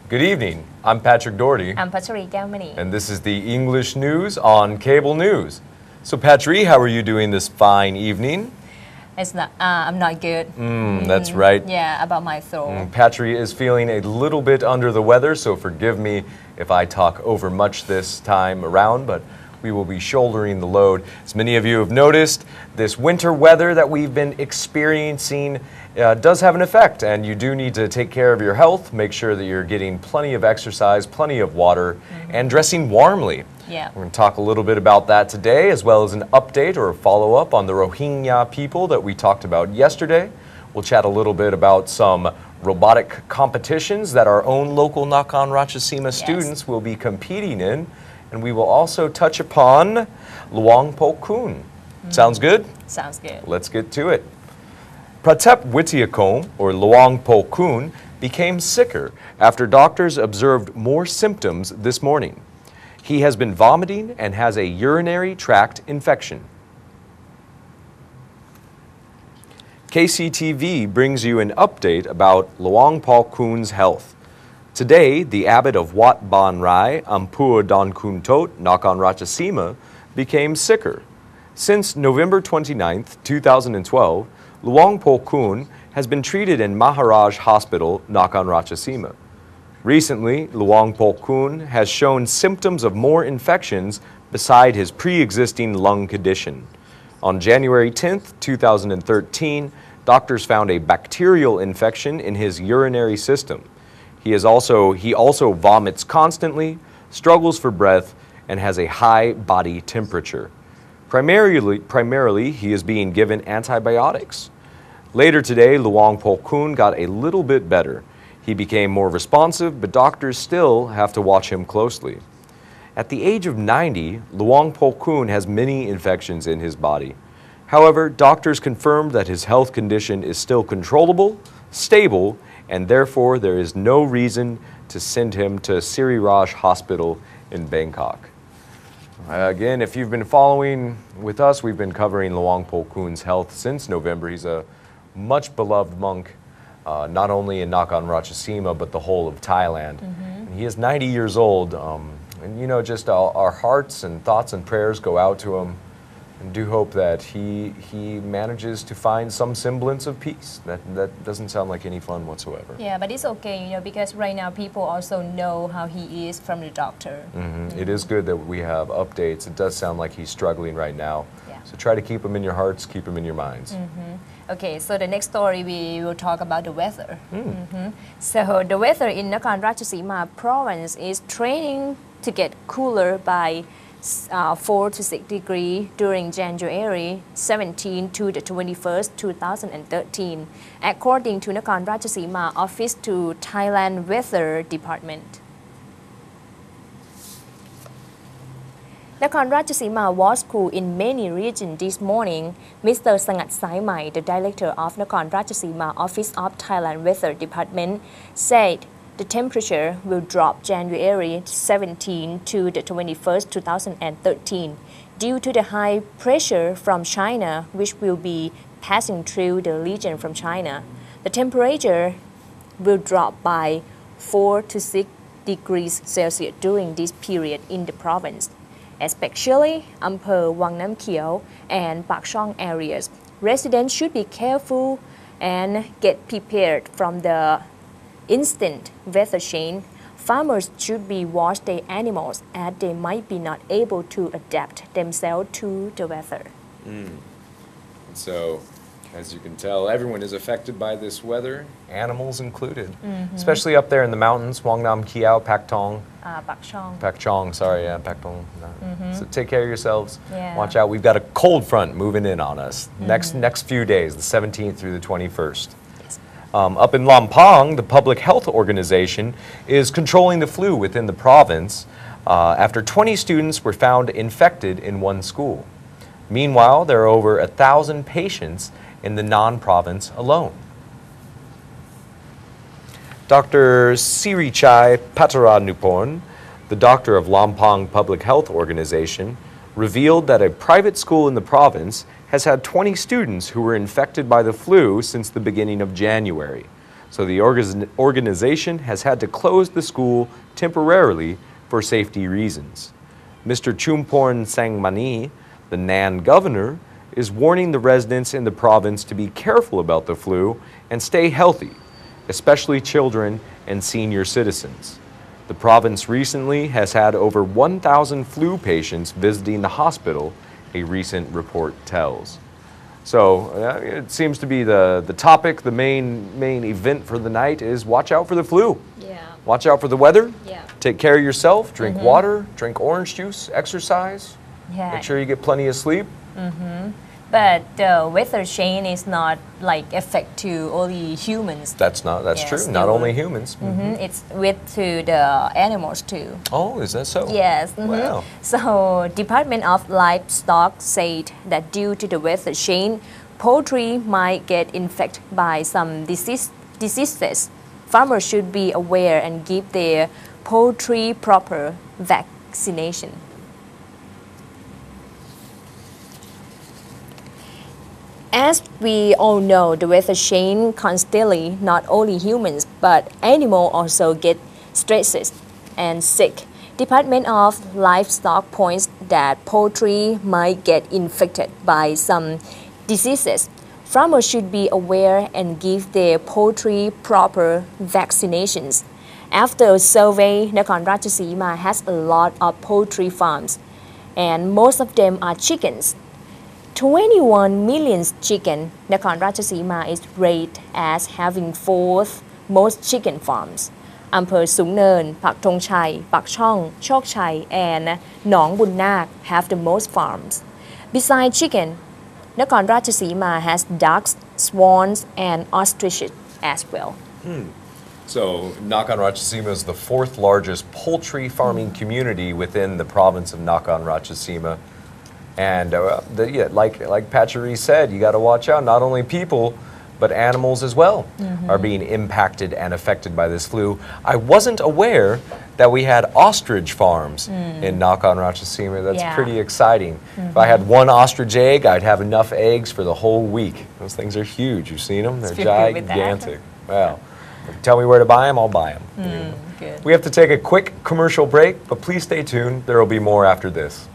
Good evening. I'm Patrick Doherty. I'm Patri Galmani. And this is the English news on Cable News. So, Patri, how are you doing this fine evening? It's not. I'm not good. That's right. Yeah, about my throat. Patri is feeling a little bit under the weather, so forgive me if I talk over much this time around, but we will be shouldering the load. As many of you have noticed, this winter weather that we've been experiencing does have an effect, and you do need to take care of your health, make sure that you're getting plenty of exercise, plenty of water, and dressing warmly. Yeah. We're going to talk a little bit about that today, as well as an update or a follow-up on the Rohingya people that we talked about yesterday. We'll chat a little bit about some robotic competitions that our own local Nakhon Ratchasima students will be competing in. And we will also touch upon Luang Por Khun. Sounds good? Sounds good. Let's get to it. Pratep Witiakom, or Luang Por Khun, became sicker after doctors observed more symptoms this morning. He has been vomiting and has a urinary tract infection. KCTV brings you an update about Luang Por Khun's health. Today, the abbot of Wat Ban Rai, Ampur Don Kun Tot, Nakhon Ratchasima, became sicker. Since November 29, 2012, Luang Por Khun has been treated in Maharaj Hospital, Nakhon Ratchasima. Recently, Luang Por Khun has shown symptoms of more infections beside his pre-existing lung condition. On January 10, 2013, doctors found a bacterial infection in his urinary system. He also vomits constantly, struggles for breath, and has a high body temperature. Primarily, he is being given antibiotics. Later today, Luang Por Khun got a little bit better. He became more responsive, but doctors still have to watch him closely. At the age of 90, Luang Por Khun has many infections in his body. However, doctors confirmed that his health condition is still controllable, stable, and therefore there is no reason to send him to Siriraj Hospital in Bangkok. Again, if you've been following with us, we've been covering Luang Por Khun's health since November. He's a much beloved monk, not only in Nakhon Ratchasima, but the whole of Thailand. And he is 90 years old, and you know, just our hearts and thoughts and prayers go out to him. And do hope that he manages to find some semblance of peace. That doesn't sound like any fun whatsoever. Yeah, but it's okay, you know, because right now people also know how he is from the doctor. It is good that we have updates. It does sound like he's struggling right now. Yeah. So try to keep him in your hearts, keep him in your minds. Okay, so the next story we will talk about the weather. So the weather in Nakhon Ratchasima province is trending to get cooler by 4 to 6 degrees during January 17 to the 21st, 2013, according to Nakhon Ratchasima Office to Thailand Weather Department. Nakhon Ratchasima was cool in many regions this morning. Mr. Sangat Saimai, the director of Nakhon Ratchasima Office of Thailand Weather Department, said the temperature will drop January 17 to the 21st, 2013 due to the high pressure from China, which will be passing through the region from China. The temperature will drop by 4 to 6 degrees Celsius during this period in the province, especially Ampur Wang Nam Kieu and Pak Chong areas. Residents should be careful and get prepared from the instant weather change. Farmers should be watch their animals as they might be not able to adapt themselves to the weather. So, as you can tell, everyone is affected by this weather, animals included. Especially up there in the mountains, Wang Nam Kieu, Pak Tong. Pak Chong. Pak Chong, sorry, yeah, Pak Tong. So take care of yourselves. Yeah. Watch out, we've got a cold front moving in on us. Next few days, the 17th through the 21st. Up in Lampang, the public health organization is controlling the flu within the province after 20 students were found infected in one school. Meanwhile, there are over 1,000 patients in the non-province alone. Dr. Sirichai Pataranuporn, the doctor of Lampang Public Health Organization, revealed that a private school in the province has had 20 students who were infected by the flu since the beginning of January. So the organization has had to close the school temporarily for safety reasons. Mr. Chumporn Sangmani, the Nan governor, is warning the residents in the province to be careful about the flu and stay healthy, especially children and senior citizens. The province recently has had over 1,000 flu patients visiting the hospital, a recent report tells. So it seems to be the topic, the main event for the night is watch out for the flu. Yeah. Watch out for the weather. Yeah. Take care of yourself, drink water, drink orange juice, exercise. Yeah. Make sure you get plenty of sleep. But the weather change is not like affect to only humans. That's Yes, true. Not you- only humans. It's with to the animals too. Oh, is that so? Yes. Wow. So Department of Livestock said that due to the weather change, poultry might get infected by some diseases. Farmers should be aware and give their poultry proper vaccination. As we all know, the weather change constantly. Not only humans, but animals also get stressed and sick. Department of Livestock points that poultry might get infected by some diseases. Farmers should be aware and give their poultry proper vaccinations. After a survey, Nakhon Ratchasima has a lot of poultry farms, and most of them are chickens. 21 million chicken, Nakhon Ratchasima is rated as having fourth most chicken farms. อำเภอสูงเนิน ปักธงชัย ปักช่อง โชคชัย and หนองบุญนาค have the most farms. Besides chicken, Nakhon Ratchasima has ducks, swans, and ostriches as well. So Nakhon Ratchasima is the fourth largest poultry farming community within the province of Nakhon Ratchasima. And like Patchery said, you got to watch out. Not only people, but animals as well are being impacted and affected by this flu. I wasn't aware that we had ostrich farms in Nakhon Ratchasima. That's Yeah. pretty exciting. If I had one ostrich egg, I'd have enough eggs for the whole week. Those things are huge. You've seen them? They're If you're good with that. gigantic. Wow. Tell me where to buy them, I'll buy them. Good. We have to take a quick commercial break, but please stay tuned. There will be more after this.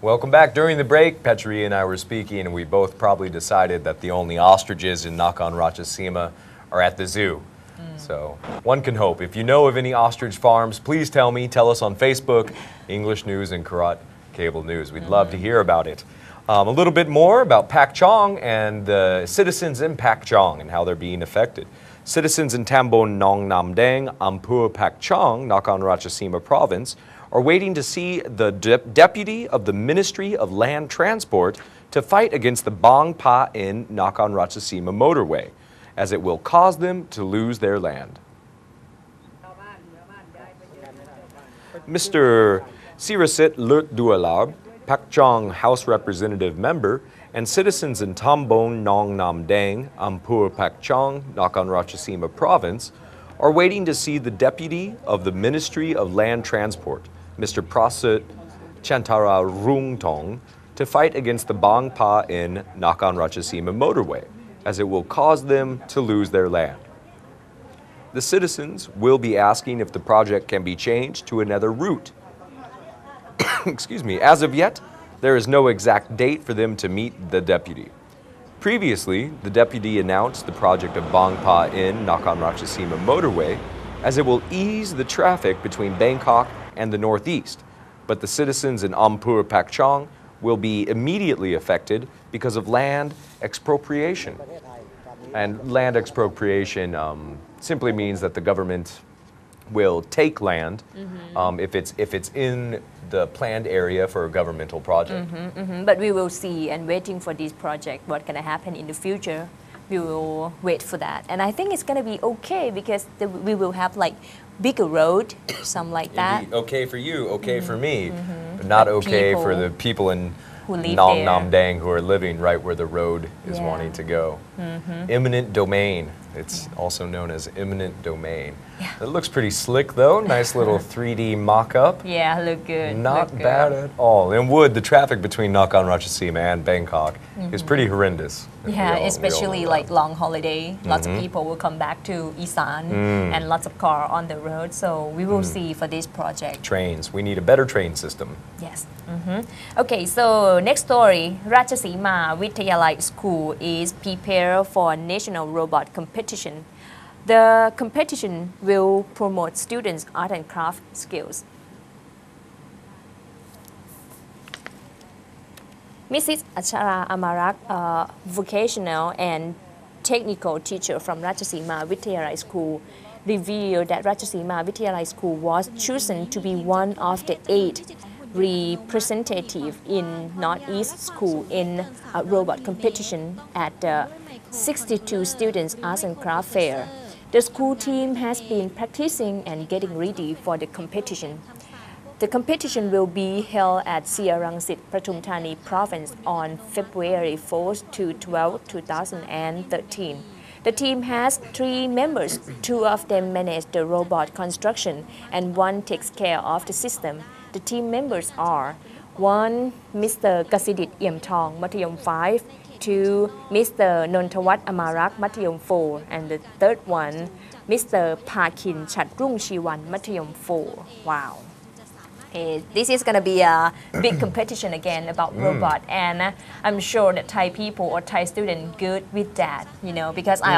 Welcome back. During the break, Petri and I were speaking, and we both probably decided that the only ostriches in Nakhon Ratchasima are at the zoo. So one can hope. If you know of any ostrich farms, please tell me. Tell us on Facebook, English News, and Karat Cable News. We'd love to hear about it. A little bit more about Pak Chong and the citizens in Pak Chong and how they're being affected. Citizens in Tambon Nong Nam Dang, Ampur Pak Chong, Nakhon Ratchasima Province, are waiting to see the deputy of the Ministry of Land Transport to fight against the Bang Pa in Nakhon Ratchasima motorway, as it will cause them to lose their land. Mr. Sirasit Lut Dualab, Pak Chong House Representative member, and citizens in Tambon Nong Nam Dang, Ampur Pak Chong, Nakhon Ratchasima province, are waiting to see the deputy of the Ministry of Land Transport, Mr. Prasit Chantara Rungtong, to fight against the Bang Pa in Nakhon Ratchasima motorway, as it will cause them to lose their land. The citizens will be asking if the project can be changed to another route. Excuse me. As of yet, there is no exact date for them to meet the deputy. Previously, the deputy announced the project of Bang Pa in Nakhon Ratchasima motorway, as it will ease the traffic between Bangkok and the northeast. But the citizens in Ampur Pak Chong will be immediately affected because of land expropriation. And land expropriation simply means that the government will take land if it's in the planned area for a governmental project. But we will see, and waiting for this project, what's going to happen in the future. We will wait for that. And I think it's going to be okay because we will have like bigger road, something like that. Indeed. Okay for you, okay for me, but not okay for the people in who live Nong there. Nam Dang who are living right where the road is Yeah. wanting to go. Eminent domain. It's also known as eminent domain. Yeah. It looks pretty slick though. Nice little 3D mock-up. Yeah, look good. Not look bad good. at all. In Wood, the traffic between Nakhon Ratchasima and Bangkok is pretty horrendous. Yeah, We all especially know like that. long holiday. Lots of people will come back to Isan and lots of car on the road. So we will see for this project. Trains. We need a better train system. Yes. Okay, so next story. Ratchasima Vidyalai School is prepared for national robot competition. The competition will promote students' art and craft skills. Mrs. Achara Amarak, a vocational and technical teacher from Ratchasima Vidyalai School, revealed that Ratchasima Vidyalai School was chosen to be one of the 8 representative in Northeast School in a robot competition at the 62 Students Arts and Craft Fair. The school team has been practicing and getting ready for the competition. The competition will be held at Siarangsit, Pathum Thani province on February 4th to 12, 2013. The team has 3 members. 2 of them manage the robot construction and 1 takes care of the system. The team members are 1. Mr. Kasidit Iemtong, Mathayom 5, 2. Mr. Nontawat Amarak, Mathayom 4, and the third one, Mr. Pakin Chatrung Shiwan, Mathayom 4. Wow. This is going to be a big competition again about robot, and I'm sure that Thai people or Thai students good with that, you know, because I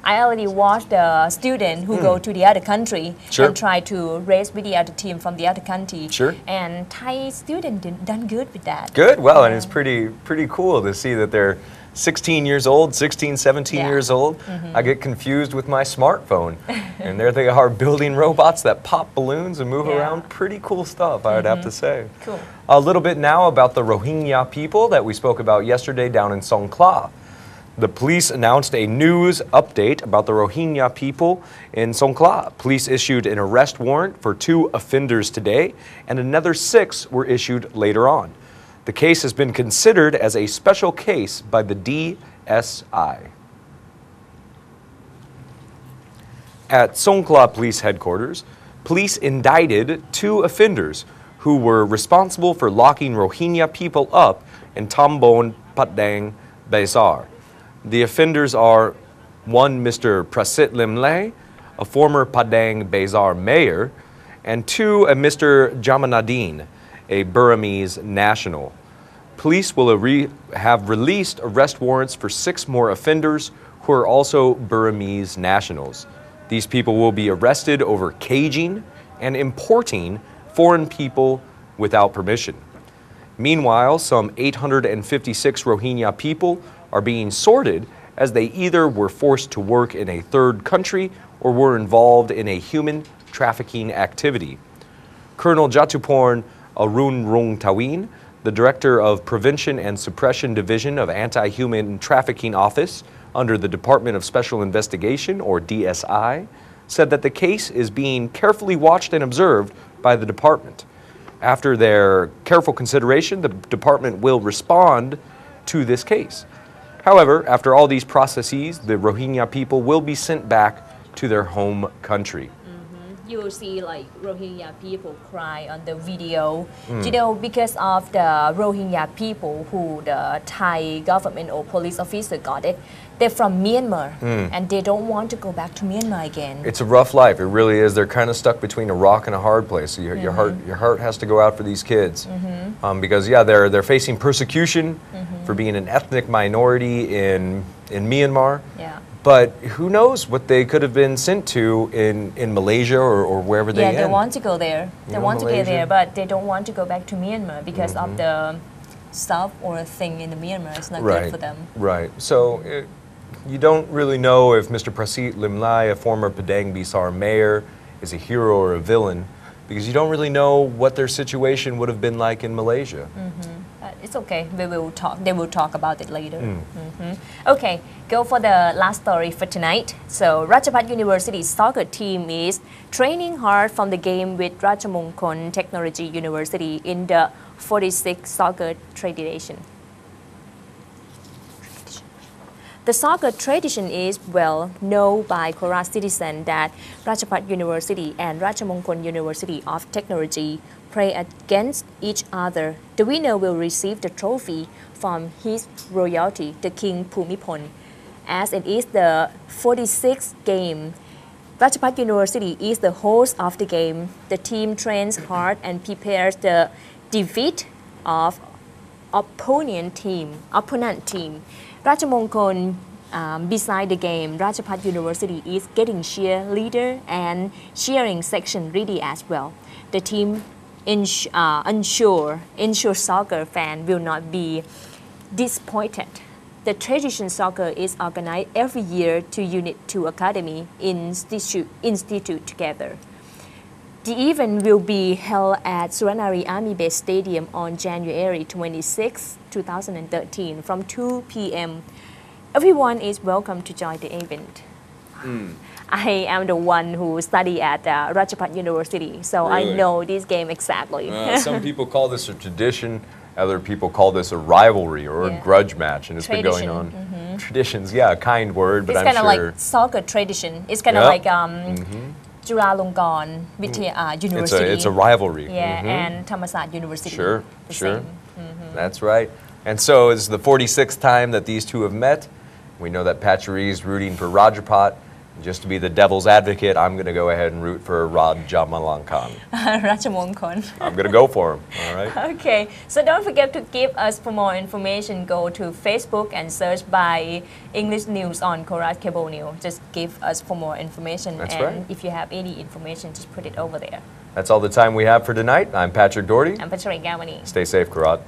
already watched the student who go to the other country Sure. and try to race with the other team from the other country. Sure. And Thai student done good with that. Good. Well, and it's pretty cool to see that they're 16 years old, 16, 17 Yeah. years old. I get confused with my smartphone. And there they are building robots that pop balloons and move Yeah. around. Pretty cool stuff, I would have to say. Cool. A little bit now about the Rohingya people that we spoke about yesterday down in Songkhla. The police announced a news update about the Rohingya people in Songkhla. Police issued an arrest warrant for 2 offenders today, and another 6 were issued later on. The case has been considered as a special case by the DSI. At Songkhla Police Headquarters, police indicted 2 offenders who were responsible for locking Rohingya people up in Tambon Padang Bazaar. The offenders are 1 Mr. Prasit Limle, a former Padang Bazaar mayor, and 2 a Mr. Jamanadine, a Burmese national. Police will have released arrest warrants for 6 more offenders who are also Burmese nationals. These people will be arrested over caging and importing foreign people without permission. Meanwhile, some 856 Rohingya people are being sorted as they either were forced to work in a third country or were involved in a human trafficking activity. Colonel Jatuporn Arun Rungtawin, the Director of Prevention and Suppression Division of Anti-Human Trafficking Office under the Department of Special Investigation, or DSI, said that the case is being carefully watched and observed by the department. After their careful consideration, the department will respond to this case. However, after all these processes, the Rohingya people will be sent back to their home country. You will see like Rohingya people cry on the video, you know, because of the Rohingya people who the Thai government or police officer got it. They're from Myanmar and they don't want to go back to Myanmar again. It's a rough life. It really is. They're kind of stuck between a rock and a hard place. So your heart has to go out for these kids because yeah, they're facing persecution for being an ethnic minority in Myanmar. Yeah. But who knows what they could have been sent to in Malaysia or wherever they they want to go there. They want to get there, Malaysia. but they don't want to go back to Myanmar because of the stuff or thing in the Myanmar. It's not good for them. Right. So you don't really know if Mr. Prasit Limlai, a former Padang Bisar mayor, is a hero or a villain because you don't really know what their situation would have been like in Malaysia. It's okay. We will talk. They will talk about it later. Okay, go for the last story for tonight. So Ratchapat University's soccer team is training hard from the game with Ratchamongkon Technology University in the 46th soccer tradition. The soccer tradition is well known by Korat citizens that Ratchapat University and Ratchamongkon University of Technology play against each other. The winner will receive the trophy from His Royalty, the King Bhumibol. As it is the 46th game, Ratchapat University is the host of the game. The team trains hard and prepares the defeat of opponent team. Ratchamongkon, beside the game, Ratchapat University is getting cheerleader and cheering section ready as well. The team ensure soccer fans will not be disappointed. The tradition soccer is organized every year to unite two academy institute together. The event will be held at Suranari Army Base Stadium on January 26, 2013 from 2 p.m. Everyone is welcome to join the event. I am the one who studied at Ratchapat University, so Really? I know this game exactly. Some people call this a tradition. Other people call this a rivalry or a grudge match, and it's been going on. Traditions, yeah, a kind word, but It's I'm kind of sure. like soccer tradition. It's kind of like Chulalongkorn University. It's a rivalry. And Thammasat University. Sure, the sure. same. That's right. And so it's the 46th time that these two have met. We know that Patchery is rooting for Rajaphat. Just to be the devil's advocate, I'm going to go ahead and root for Rajamalankan. Ratchamongkon. I'm going to go for him, all right? Okay, so don't forget to give us for more information. Go to Facebook and search by English News on Korat Cable News. Just give us for more information. That's and right. if you have any information, just put it over there. That's all the time we have for tonight. I'm Patrick Doherty. I'm Patrick Gawani. Stay safe, Karat.